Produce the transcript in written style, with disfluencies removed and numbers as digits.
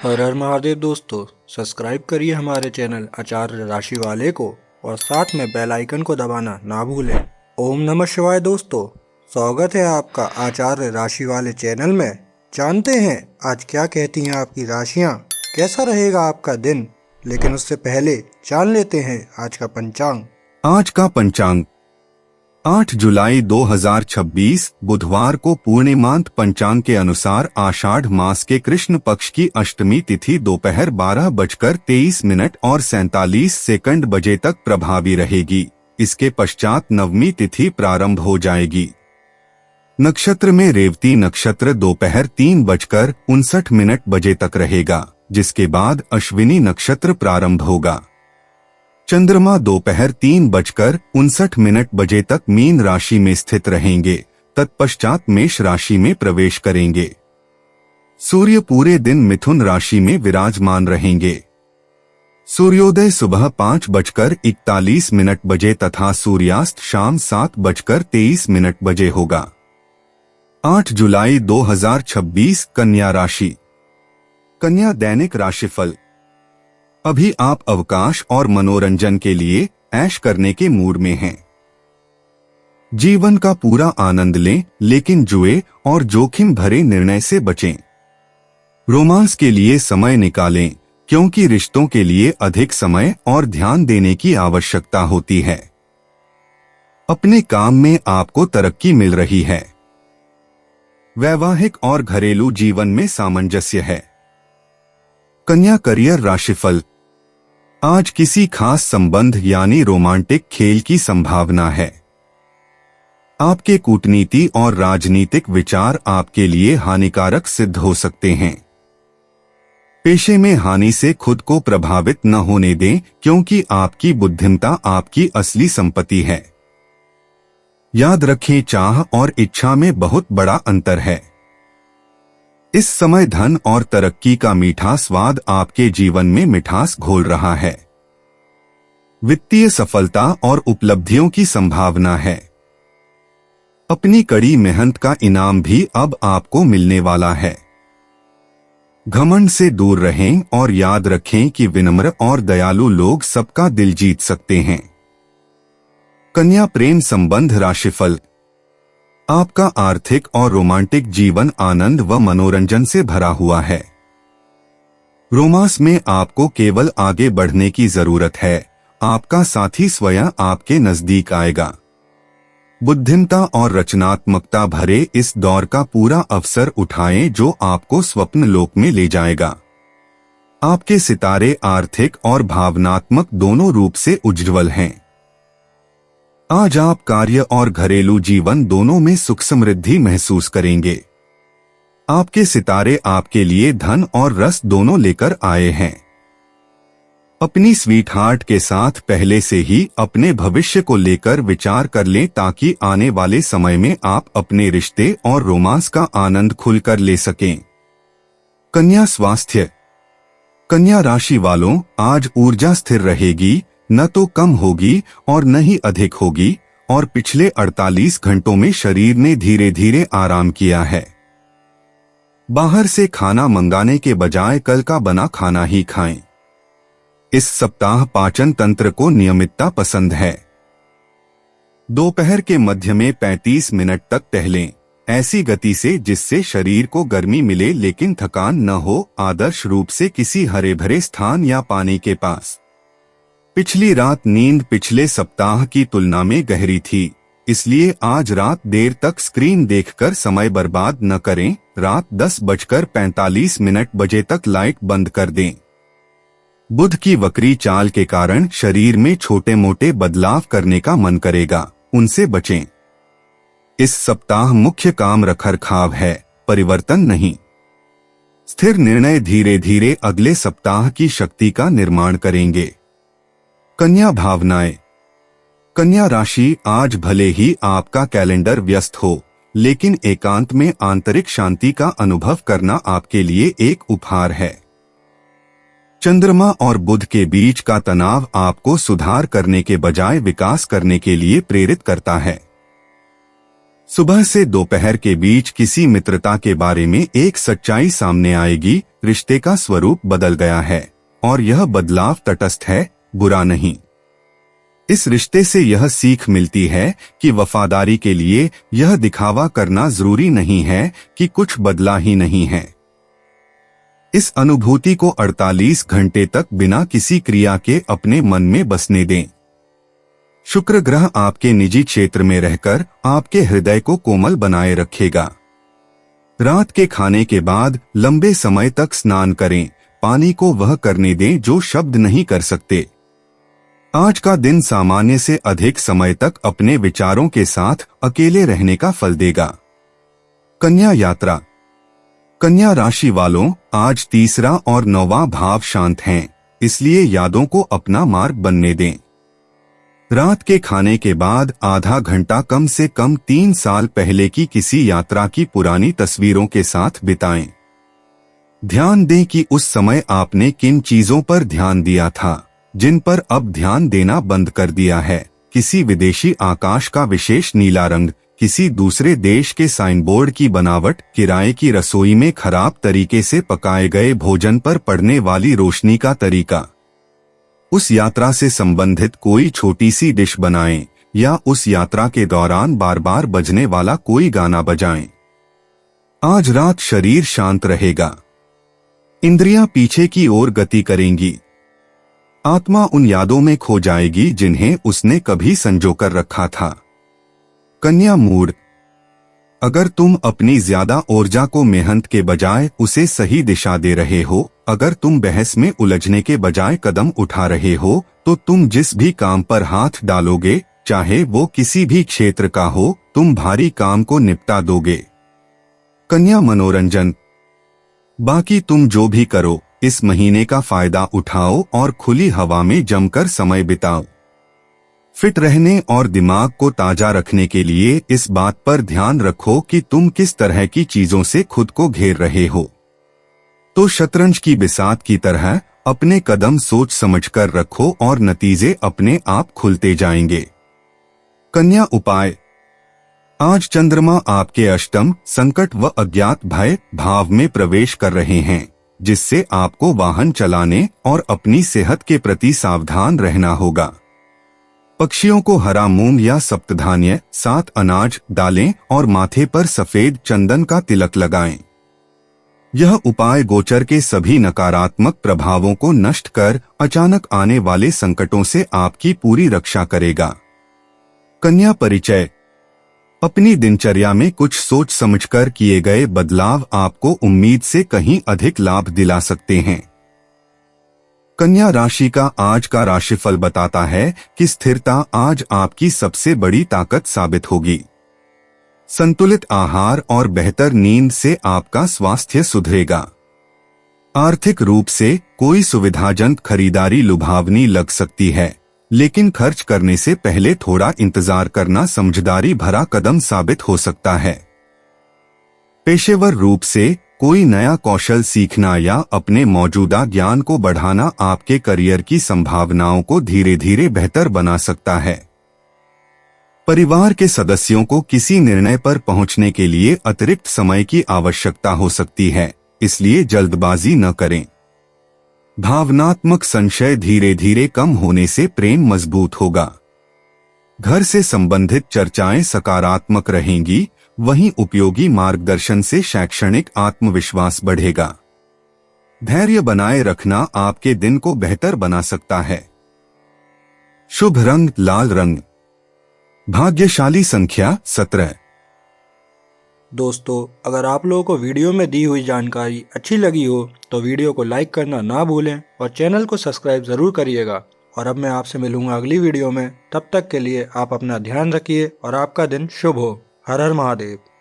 हर हर महादेव दोस्तों। सब्सक्राइब करिए हमारे चैनल आचार्य राशि वाले को और साथ में बेल आइकन को दबाना ना भूलें। ओम नमः शिवाय दोस्तों, स्वागत है आपका आचार्य राशि वाले चैनल में। जानते हैं आज क्या कहती हैं आपकी राशियां, कैसा रहेगा आपका दिन। लेकिन उससे पहले जान लेते हैं आज का पंचांग। आज का पंचांग 8 जुलाई 2026 बुधवार को पूर्णिमांत पंचांग के अनुसार आषाढ़ मास के कृष्ण पक्ष की अष्टमी तिथि दोपहर 12:23 और 47 सेकंड बजे तक प्रभावी रहेगी। इसके पश्चात नवमी तिथि प्रारंभ हो जाएगी। नक्षत्र में रेवती नक्षत्र दोपहर 3:59 बजे तक रहेगा, जिसके बाद अश्विनी नक्षत्र प्रारंभ होगा। चंद्रमा दोपहर 3:59 बजे तक मीन राशि में स्थित रहेंगे, तत्पश्चात मेष राशि में प्रवेश करेंगे। सूर्य पूरे दिन मिथुन राशि में विराजमान रहेंगे। सूर्योदय सुबह 5:41 बजे तथा सूर्यास्त शाम 7:23 बजे होगा। 8 जुलाई 2026 कन्या राशि। कन्या दैनिक राशिफल। अभी आप अवकाश और मनोरंजन के लिए ऐश करने के मूड में हैं। जीवन का पूरा आनंद लें, लेकिन जुए और जोखिम भरे निर्णय से बचें। रोमांस के लिए समय निकालें, क्योंकि रिश्तों के लिए अधिक समय और ध्यान देने की आवश्यकता होती है। अपने काम में आपको तरक्की मिल रही है। वैवाहिक और घरेलू जीवन में सामंजस्य है। कन्या करियर राशिफल। आज किसी खास संबंध यानी रोमांटिक खेल की संभावना है। आपके कूटनीति और राजनीतिक विचार आपके लिए हानिकारक सिद्ध हो सकते हैं। पेशे में हानि से खुद को प्रभावित न होने दें, क्योंकि आपकी बुद्धिमत्ता आपकी असली संपत्ति है। याद रखें, चाह और इच्छा में बहुत बड़ा अंतर है। इस समय धन और तरक्की का मीठा स्वाद आपके जीवन में मिठास घोल रहा है। वित्तीय सफलता और उपलब्धियों की संभावना है। अपनी कड़ी मेहनत का इनाम भी अब आपको मिलने वाला है। घमंड से दूर रहें और याद रखें कि विनम्र और दयालु लोग सबका दिल जीत सकते हैं। कन्या प्रेम संबंध राशिफल। आपका आर्थिक और रोमांटिक जीवन आनंद व मनोरंजन से भरा हुआ है। रोमांस में आपको केवल आगे बढ़ने की जरूरत है। आपका साथी स्वयं आपके नजदीक आएगा। बुद्धिमत्ता और रचनात्मकता भरे इस दौर का पूरा अवसर उठाएं, जो आपको स्वप्न लोक में ले जाएगा। आपके सितारे आर्थिक और भावनात्मक दोनों रूप से उज्ज्वल हैं। आज आप कार्य और घरेलू जीवन दोनों में सुख समृद्धि महसूस करेंगे। आपके सितारे आपके लिए धन और रस दोनों लेकर आए हैं। अपनी स्वीट हार्ट के साथ पहले से ही अपने भविष्य को लेकर विचार कर लें, ताकि आने वाले समय में आप अपने रिश्ते और रोमांस का आनंद खुलकर ले सकें। कन्या स्वास्थ्य। कन्या राशि वालों, आज ऊर्जा स्थिर रहेगी, न तो कम होगी और न ही अधिक होगी, और पिछले 48 घंटों में शरीर ने धीरे धीरे आराम किया है। बाहर से खाना मंगाने के बजाय कल का बना खाना ही खाएं। इस सप्ताह पाचन तंत्र को नियमितता पसंद है। दोपहर के मध्य में 35 मिनट तक टहलें, ऐसी गति से जिससे शरीर को गर्मी मिले लेकिन थकान न हो। आदर्श रूप से किसी हरे भरे स्थान या पानी के पास। पिछली रात नींद पिछले सप्ताह की तुलना में गहरी थी, इसलिए आज रात देर तक स्क्रीन देखकर समय बर्बाद न करें। रात 10:45 बजे तक लाइट बंद कर दें। बुध की वक्री चाल के कारण शरीर में छोटे मोटे बदलाव करने का मन करेगा, उनसे बचें। इस सप्ताह मुख्य काम रखरखाव है, परिवर्तन नहीं। स्थिर निर्णय धीरे धीरे अगले सप्ताह की शक्ति का निर्माण करेंगे। कन्या भावनाएं। कन्या राशि, आज भले ही आपका कैलेंडर व्यस्त हो, लेकिन एकांत में आंतरिक शांति का अनुभव करना आपके लिए एक उपहार है। चंद्रमा और बुध के बीच का तनाव आपको सुधार करने के बजाय विकास करने के लिए प्रेरित करता है। सुबह से दोपहर के बीच किसी मित्रता के बारे में एक सच्चाई सामने आएगी। रिश्ते का स्वरूप बदल गया है और यह बदलाव तटस्थ है, बुरा नहीं। इस रिश्ते से यह सीख मिलती है कि वफादारी के लिए यह दिखावा करना जरूरी नहीं है कि कुछ बदला ही नहीं है। इस अनुभूति को 48 घंटे तक बिना किसी क्रिया के अपने मन में बसने दें। शुक्र ग्रह आपके निजी क्षेत्र में रहकर आपके हृदय को कोमल बनाए रखेगा। रात के खाने के बाद लंबे समय तक स्नान करें। पानी को वह करने दें जो शब्द नहीं कर सकते। आज का दिन सामान्य से अधिक समय तक अपने विचारों के साथ अकेले रहने का फल देगा। कन्या यात्रा। कन्या राशि वालों, आज तीसरा और 9वां भाव शांत हैं, इसलिए यादों को अपना मार्ग बनने दें। रात के खाने के बाद आधा घंटा कम से कम 3 साल पहले की किसी यात्रा की पुरानी तस्वीरों के साथ बिताएं। ध्यान दें कि उस समय आपने किन चीजों पर ध्यान दिया था, जिन पर अब ध्यान देना बंद कर दिया है। किसी विदेशी आकाश का विशेष नीला रंग, किसी दूसरे देश के साइन बोर्ड की बनावट, किराए की रसोई में खराब तरीके से पकाए गए भोजन पर पड़ने वाली रोशनी का तरीका। उस यात्रा से संबंधित कोई छोटी सी डिश बनाएं या उस यात्रा के दौरान बार बार बजने वाला कोई गाना बजाएं। आज रात शरीर शांत रहेगा। इंद्रियां पीछे की ओर गति करेंगी। आत्मा उन यादों में खो जाएगी जिन्हें उसने कभी संजोकर रखा था। कन्या मूड। अगर तुम अपनी ज्यादा ऊर्जा को मेहनत के बजाय उसे सही दिशा दे रहे हो, अगर तुम बहस में उलझने के बजाय कदम उठा रहे हो, तो तुम जिस भी काम पर हाथ डालोगे, चाहे वो किसी भी क्षेत्र का हो, तुम भारी काम को निपटा दोगे। कन्या मनोरंजन। बाकी तुम जो भी करो, इस महीने का फायदा उठाओ और खुली हवा में जमकर समय बिताओ। फिट रहने और दिमाग को ताजा रखने के लिए इस बात पर ध्यान रखो कि तुम किस तरह की चीजों से खुद को घेर रहे हो। तो शतरंज की बिसात की तरह अपने कदम सोच समझकर रखो और नतीजे अपने आप खुलते जाएंगे। कन्या उपाय। आज चंद्रमा आपके अष्टम, संकट व अज्ञात भय भाव में प्रवेश कर रहे हैं, जिससे आपको वाहन चलाने और अपनी सेहत के प्रति सावधान रहना होगा। पक्षियों को हरा मूंग या सप्तधान्य, 7 अनाज डालें और माथे पर सफेद चंदन का तिलक लगाएं। यह उपाय गोचर के सभी नकारात्मक प्रभावों को नष्ट कर अचानक आने वाले संकटों से आपकी पूरी रक्षा करेगा। कन्या परिचय। अपनी दिनचर्या में कुछ सोच समझकर किए गए बदलाव आपको उम्मीद से कहीं अधिक लाभ दिला सकते हैं। कन्या राशि का आज का राशिफल बताता है कि स्थिरता आज आपकी सबसे बड़ी ताकत साबित होगी। संतुलित आहार और बेहतर नींद से आपका स्वास्थ्य सुधरेगा। आर्थिक रूप से कोई सुविधाजनक खरीदारी लुभावनी लग सकती है, लेकिन खर्च करने से पहले थोड़ा इंतजार करना समझदारी भरा कदम साबित हो सकता है। पेशेवर रूप से कोई नया कौशल सीखना या अपने मौजूदा ज्ञान को बढ़ाना आपके करियर की संभावनाओं को धीरे धीरे बेहतर बना सकता है। परिवार के सदस्यों को किसी निर्णय पर पहुंचने के लिए अतिरिक्त समय की आवश्यकता हो सकती है, इसलिए जल्दबाजी न करें। भावनात्मक संशय धीरे धीरे कम होने से प्रेम मजबूत होगा। घर से संबंधित चर्चाएं सकारात्मक रहेंगी, वहीं उपयोगी मार्गदर्शन से शैक्षणिक आत्मविश्वास बढ़ेगा। धैर्य बनाए रखना आपके दिन को बेहतर बना सकता है। शुभ रंग लाल रंग। भाग्यशाली संख्या 17। दोस्तों, अगर आप लोगों को वीडियो में दी हुई जानकारी अच्छी लगी हो तो वीडियो को लाइक करना ना भूलें और चैनल को सब्सक्राइब ज़रूर करिएगा। और अब मैं आपसे मिलूंगा अगली वीडियो में। तब तक के लिए आप अपना ध्यान रखिए और आपका दिन शुभ हो। हर हर महादेव।